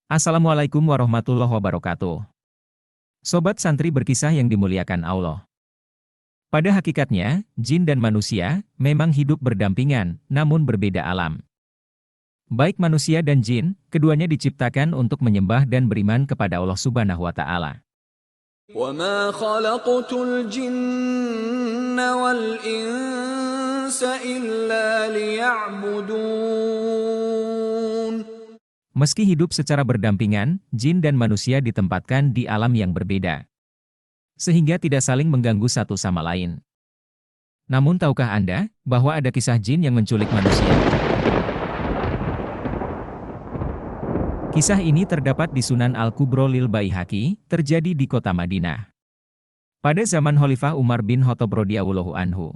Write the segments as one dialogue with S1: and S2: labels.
S1: Assalamualaikum warahmatullahi wabarakatuh. Sobat santri berkisah yang dimuliakan Allah. Pada hakikatnya, jin dan manusia memang hidup berdampingan, namun berbeda alam. Baik manusia dan jin, keduanya diciptakan untuk menyembah dan beriman kepada Allah Subhanahu wa Ta'ala.
S2: وَمَا خَلَقْتُ الْجِنَّ وَالْإِنسَ إِلَّا لِيَعْبُدُونِ.
S1: Meski hidup secara berdampingan, jin dan manusia ditempatkan di alam yang berbeda, sehingga tidak saling mengganggu satu sama lain. Namun tahukah Anda bahwa ada kisah jin yang menculik manusia? Kisah ini terdapat di Sunan Al-Kubro lil Baihaqi, terjadi di kota Madinah pada zaman Khalifah Umar bin Khattab radhiyallahu anhu.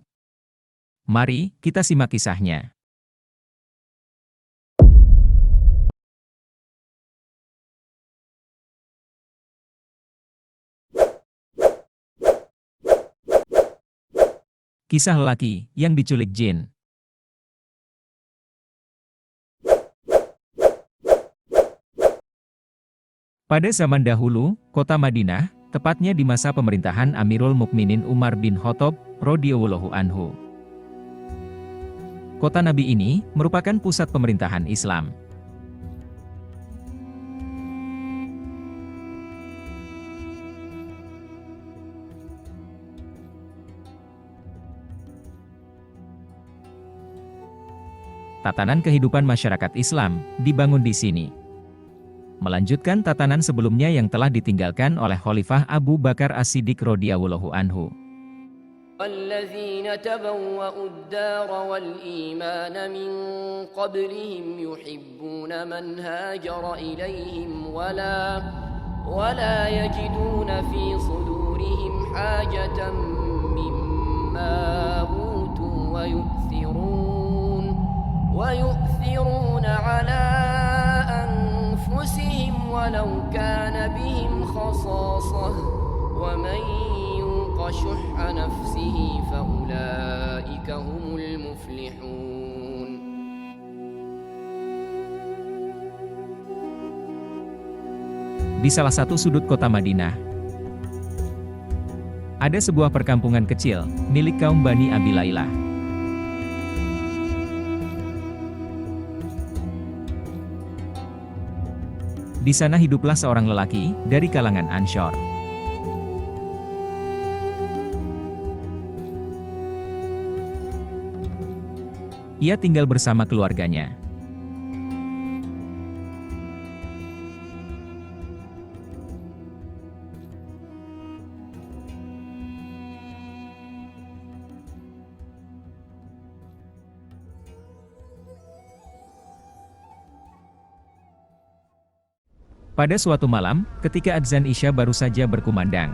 S1: Mari kita simak kisahnya. Kisah lelaki yang diculik jin. Pada zaman dahulu, kota Madinah, tepatnya di masa pemerintahan Amirul Mukminin Umar bin Khattab radhiyallahu anhu. Kota Nabi ini merupakan pusat pemerintahan Islam. Tatanan kehidupan masyarakat Islam dibangun di sini, melanjutkan tatanan sebelumnya yang telah ditinggalkan oleh Khalifah Abu Bakar As-Siddiq radhiyallahu anhu.
S3: والذين تبوأوا الدار والإيمان من قبلهم يحبون من هاجر إليهم ولا يجدون في صدورهم حاجة مما أوتوا ويؤثرون على أنفسهم ولو كان بهم خصاصة ومن يوق شح نفسه فأولئك هم المفلحون.
S1: Di salah satu sudut kota Madinah, ada sebuah perkampungan kecil milik kaum Bani Abi Lailah. Di sana hiduplah seorang lelaki dari kalangan Anshor. Ia tinggal bersama keluarganya. Pada suatu malam, ketika adzan Isya baru saja berkumandang,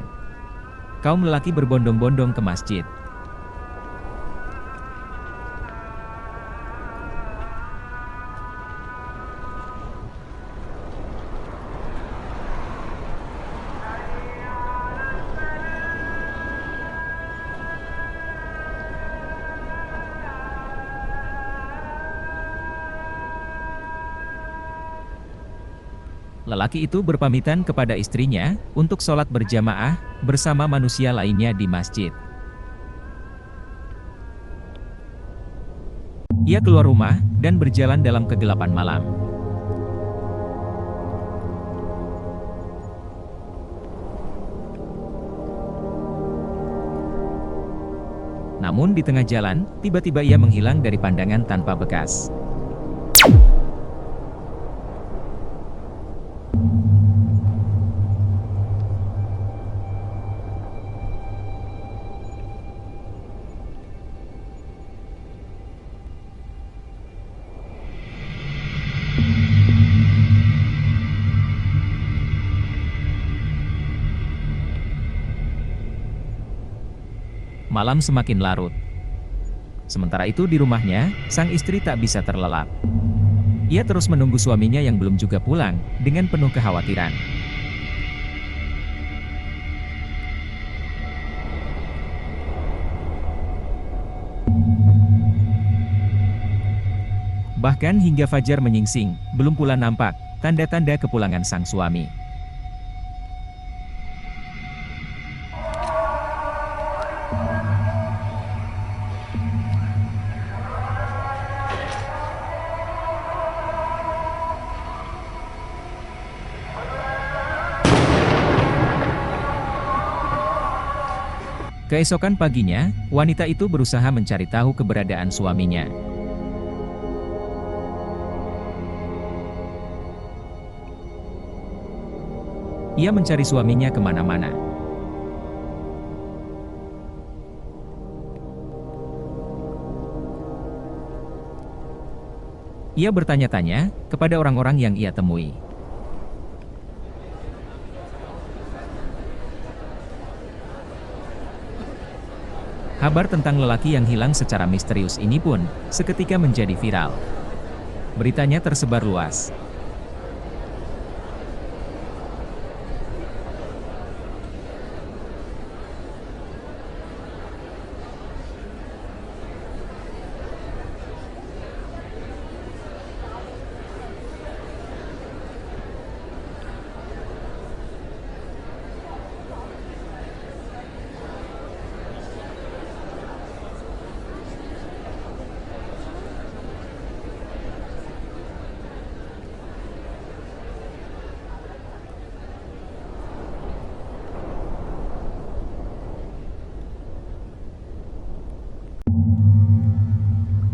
S1: kaum lelaki berbondong-bondong ke masjid. Lelaki itu berpamitan kepada istrinya untuk sholat berjamaah bersama manusia lainnya di masjid. Ia keluar rumah dan berjalan dalam kegelapan malam. Namun di tengah jalan, tiba-tiba ia menghilang dari pandangan tanpa bekas. Malam semakin larut. Sementara itu di rumahnya, sang istri tak bisa terlelap. Ia terus menunggu suaminya yang belum juga pulang, dengan penuh kekhawatiran. Bahkan hingga fajar menyingsing, belum pula nampak tanda-tanda kepulangan sang suami. Keesokan paginya, wanita itu berusaha mencari tahu keberadaan suaminya. Ia mencari suaminya kemana-mana. Ia bertanya-tanya kepada orang-orang yang ia temui. Kabar tentang lelaki yang hilang secara misterius ini pun seketika menjadi viral. Beritanya tersebar luas.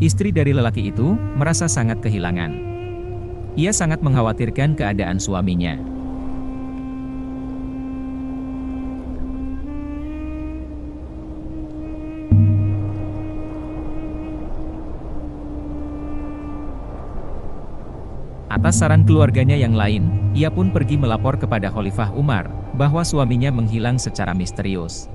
S1: Istri dari lelaki itu merasa sangat kehilangan. Ia sangat mengkhawatirkan keadaan suaminya. Atas saran keluarganya yang lain, ia pun pergi melapor kepada Khalifah Umar bahwa suaminya menghilang secara misterius.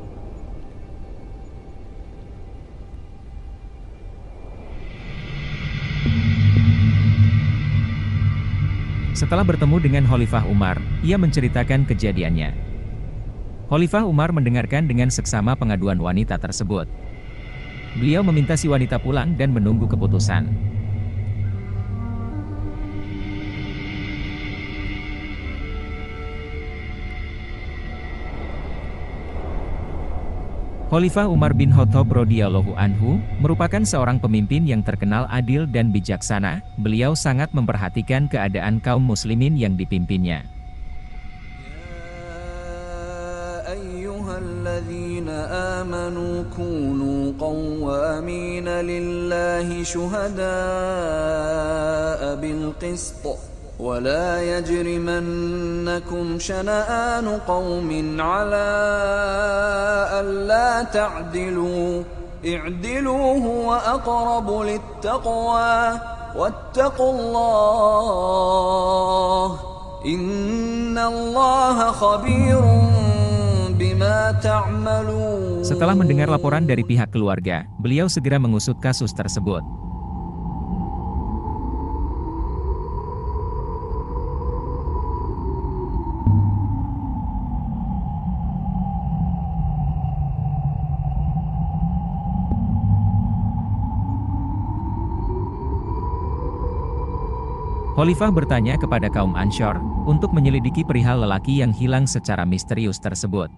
S1: Setelah bertemu dengan Khalifah Umar, ia menceritakan kejadiannya. Khalifah Umar mendengarkan dengan seksama pengaduan wanita tersebut. Beliau meminta si wanita pulang dan menunggu keputusan. Khalifah Umar bin Khattab radhiyallahu anhu merupakan seorang pemimpin yang terkenal adil dan bijaksana. Beliau sangat memperhatikan keadaan kaum muslimin yang dipimpinnya.
S2: يا أيها الذين آمنوا كونوا قوامين لله شهداء بالقسط ولا يجرمنكم شنآن قوم على ألا تعدلوا اعدلوا هو أقرب للتقوى واتقوا الله إن الله خبير بما تعملون.
S1: Setelah mendengar laporan dari pihak keluarga, beliau segera mengusut kasus tersebut. Khalifah bertanya kepada kaum Ansyar untuk menyelidiki perihal lelaki yang hilang secara misterius tersebut.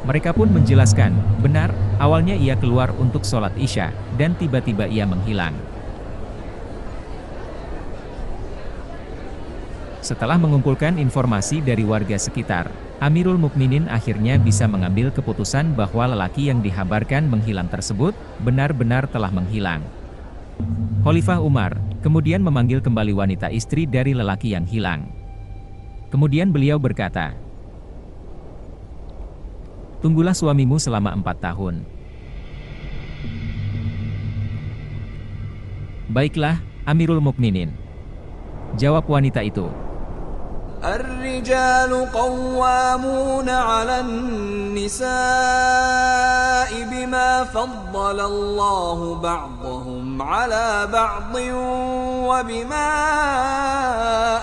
S1: Mereka pun menjelaskan, benar, awalnya ia keluar untuk sholat Isya, dan tiba-tiba ia menghilang. Setelah mengumpulkan informasi dari warga sekitar, Amirul Mukminin akhirnya bisa mengambil keputusan bahwa lelaki yang dikabarkan menghilang tersebut, benar-benar telah menghilang. Khalifah Umar kemudian memanggil kembali wanita istri dari lelaki yang hilang. Kemudian beliau berkata, "Tunggulah suamimu selama 4 tahun. Baiklah, Amirul Mukminin," jawab wanita itu.
S2: الرجال قوامون على النساء بما فضل الله بعضهم على بعض وبما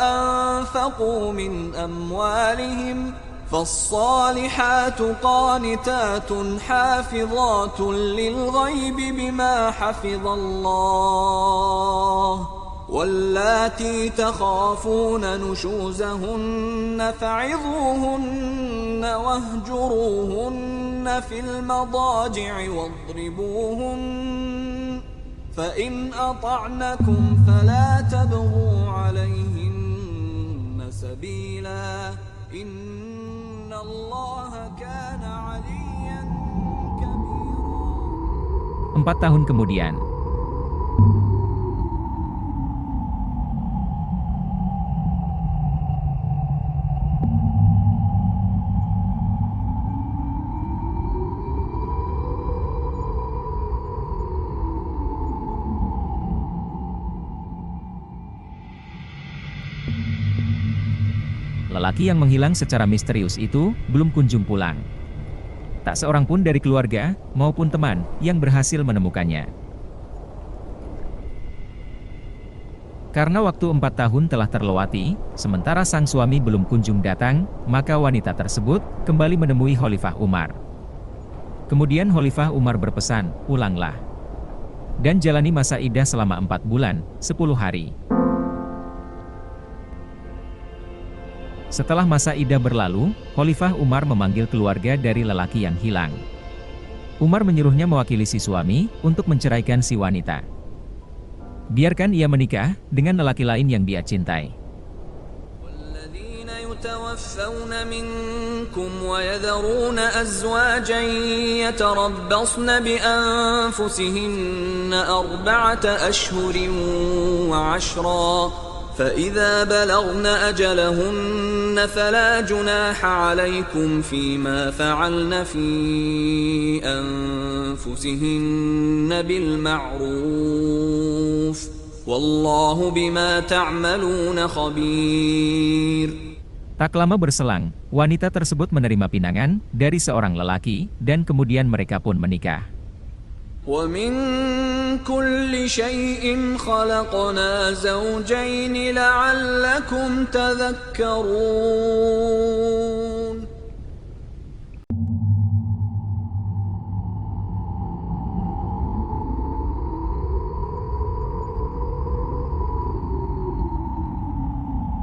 S2: أنفقوا من أموالهم فالصالحات قانتات حافظات للغيب بما حفظ الله واللاتي تخافون نشوزهن فعظوهن واهجروهن في المضاجع واضربوهن فإن أطعنكم فلا تبغوا عليهن سبيلا إن الله كان عليا كبيرا.
S1: 4 tahun kemudian, lelaki yang menghilang secara misterius itu belum kunjung pulang. Tak seorang pun dari keluarga maupun teman yang berhasil menemukannya. Karena waktu 4 tahun telah terlewati, sementara sang suami belum kunjung datang, maka wanita tersebut kembali menemui Khalifah Umar. Kemudian Khalifah Umar berpesan, "Pulanglah dan jalani masa iddah selama 4 bulan, 10 hari." Setelah masa iddah berlalu, Khalifah Umar memanggil keluarga dari lelaki yang hilang. Umar menyuruhnya mewakili si suami untuk menceraikan si wanita. Biarkan ia menikah dengan lelaki lain yang dia cintai.
S2: والذين يتوفون منكم ويذرون أزواجا يتربصن بأنفسهن 4 أشهر وعشرا فإذا بلغن أجلهن فلا جناح عليكم فيما فعلن في أنفسهن بالمعروف والله بما تعملون خبير.
S1: Tak lama berselang, wanita tersebut menerima pinangan dari seorang lelaki, dan kemudian mereka pun menikah.
S2: وَمِن كُلِّ شَيْءٍ خَلَقْنَا زَوْجَيْنِ لَعَلَّكُمْ تَذَكَّرُونَ.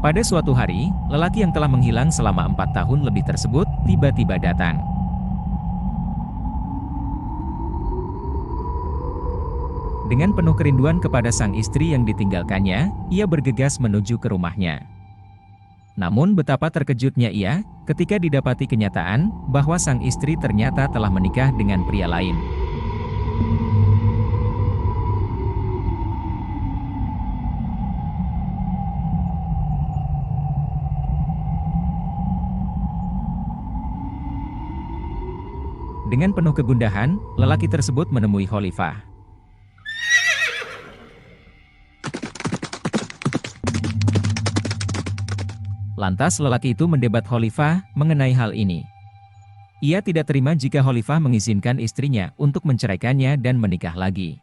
S2: Pada suatu hari, lelaki yang telah menghilang selama 4 tahun lebih tersebut tiba-tiba datang. Dengan penuh kerinduan kepada sang istri yang ditinggalkannya, ia bergegas menuju ke rumahnya. Namun betapa terkejutnya ia ketika didapati kenyataan bahwa sang istri ternyata telah menikah dengan pria lain. Dengan penuh kegundahan, lelaki tersebut menemui Khalifah. Lantas lelaki itu mendebat Khalifah mengenai hal ini. Ia tidak terima jika Khalifah mengizinkan istrinya untuk menceraikannya dan menikah lagi.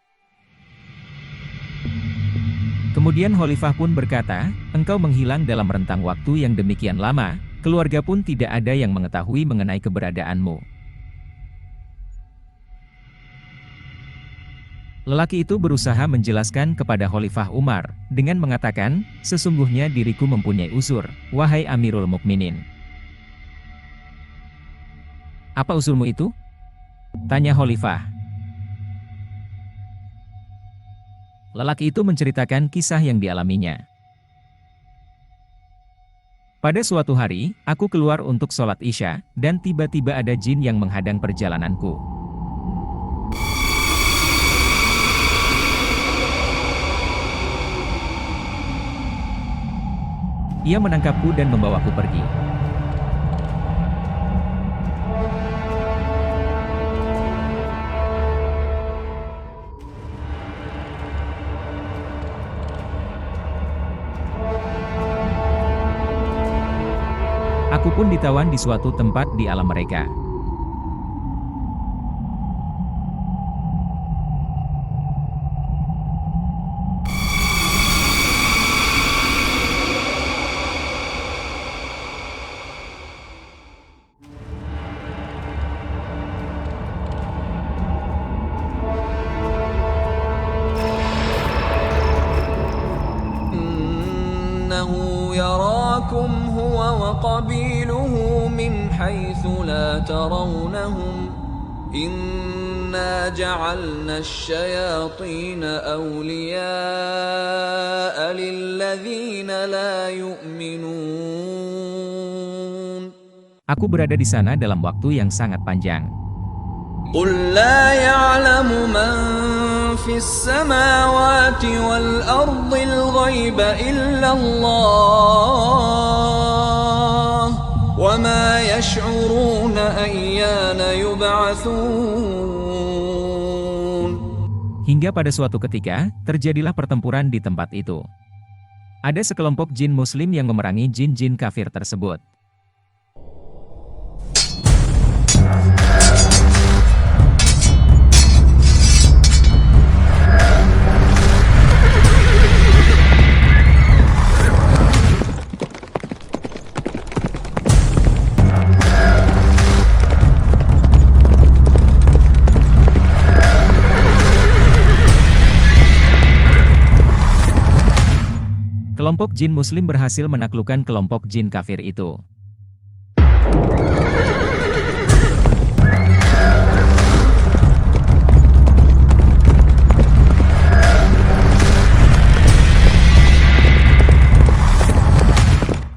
S2: Kemudian Khalifah pun berkata, "Engkau menghilang dalam rentang waktu yang demikian lama, keluarga pun tidak ada yang mengetahui mengenai keberadaanmu." Lelaki itu berusaha menjelaskan kepada Khalifah Umar, dengan mengatakan, "Sesungguhnya diriku mempunyai uzur, wahai Amirul Mukminin." "Apa uzurmu itu?" tanya Khalifah. Lelaki itu menceritakan kisah yang dialaminya. "Pada suatu hari, aku keluar untuk sholat Isya, dan tiba-tiba ada jin yang menghadang perjalananku. Ia menangkapku dan membawaku pergi.
S1: Aku pun ditawan di suatu tempat di alam mereka.
S3: إنه يراكم هو وقبيله من حيث لا ترونهم إنا جعلنا الشياطين أولياء للذين لا يؤمنون.
S1: Aku berada di sana dalam waktu yang sangat panjang.
S3: قل لا يعلم من في السماوات والأرض الغيب إلا الله وما يشعرون أيان يبعثون.
S1: Hingga pada suatu ketika, terjadilah pertempuran di tempat itu. Ada sekelompok jin muslim yang memerangi jin-jin kafir tersebut. Kelompok jin muslim berhasil menaklukkan kelompok jin kafir itu.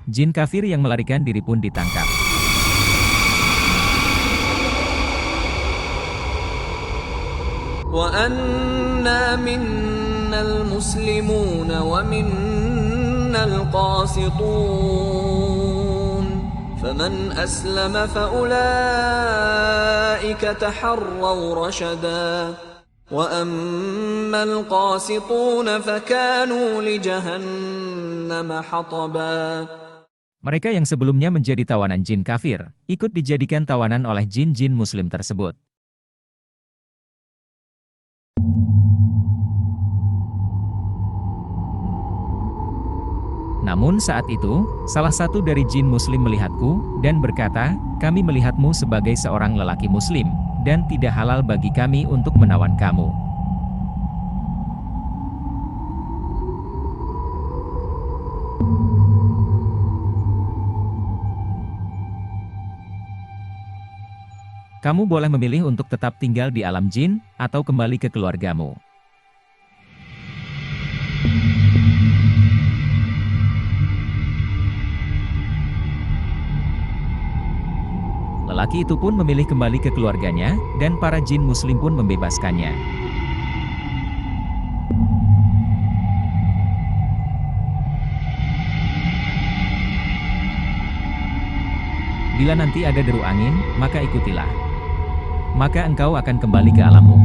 S1: Jin kafir yang melarikan diri pun ditangkap.
S3: وَأَنَّا مِنَّا الْمُسْلِمُونَ وَمِنَّا الْقَاسِطُونَ فَمَنْ أَسْلَمَ فَأُولَئِكَ تَحَرَّوْا رَشَدًا وَأَمَّا الْقَاسِطُونَ فَكَانُوا لِجَهَنَّمَ حَطَبًا.
S1: Mereka yang sebelumnya menjadi tawanan jin kafir, ikut dijadikan tawanan oleh jin-jin muslim tersebut. Namun saat itu, salah satu dari jin muslim melihatku, dan berkata, kami melihatmu sebagai seorang lelaki muslim, dan tidak halal bagi kami untuk menawan kamu. Kamu boleh memilih untuk tetap tinggal di alam jin, atau kembali ke keluargamu. Lelaki itu pun memilih kembali ke keluarganya, dan para jin muslim pun membebaskannya. Bila nanti ada deru angin, maka ikutilah. Maka engkau akan kembali ke alammu.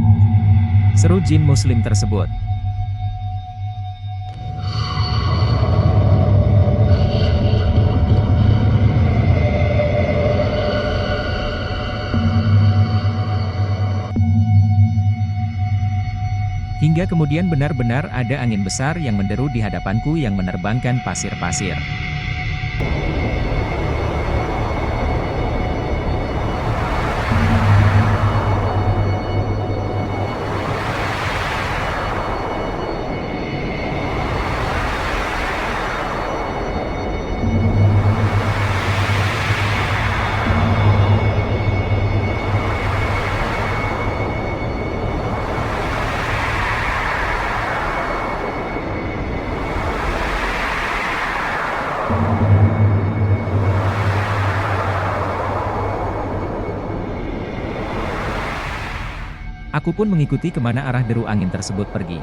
S1: Seru jin muslim tersebut. Hingga kemudian benar-benar ada angin besar yang menderu di hadapanku yang menerbangkan pasir-pasir. Aku pun mengikuti kemana arah deru angin tersebut pergi.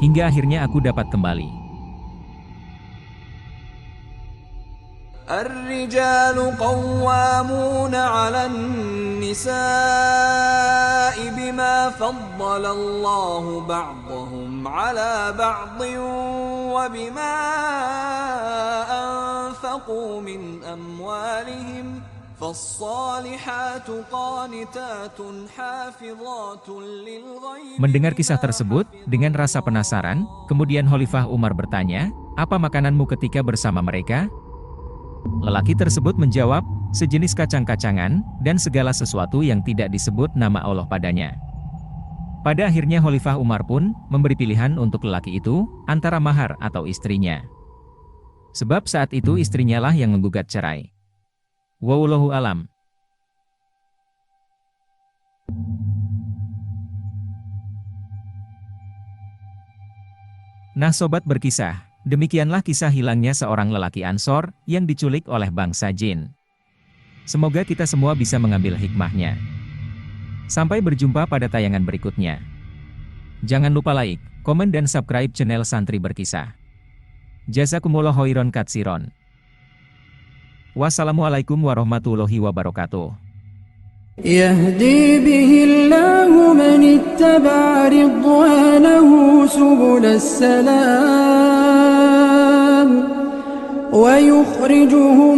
S1: hingga akhirnya aku dapat kembali.
S3: الرجال قوامون على النساء بما فضل الله بعضهم على بعض وبما أنفقوا من أموالهم فالصالحات قانتات حافظات للغيب.
S1: Mendengar kisah tersebut, dengan rasa penasaran, kemudian Khalifah Umar bertanya, "Apa makananmu ketika bersama mereka?" Lelaki tersebut menjawab, "Sejenis kacang-kacangan, dan segala sesuatu yang tidak disebut nama Allah padanya." Pada akhirnya Khalifah Umar pun memberi pilihan untuk lelaki itu, antara mahar atau istrinya. Sebab saat itu istrinya lah yang menggugat cerai. Wallahu alam. Nah sobat berkisah, demikianlah kisah hilangnya seorang lelaki Ansor yang diculik oleh bangsa jin. Semoga kita semua bisa mengambil hikmahnya. Sampai berjumpa pada tayangan berikutnya. Jangan lupa like, komen dan subscribe channel Santri Berkisah. Jazakumullah khairan katsiron. Wassalamualaikum warahmatullahi wabarakatuh.
S4: يهدي به الله من اتبع رضوانه سبل السلام ويخرجهم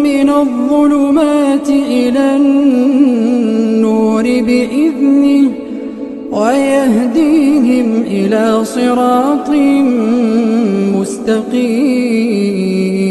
S4: من الظلمات إلى النور بإذنه ويهديهم إلى صراط مستقيم.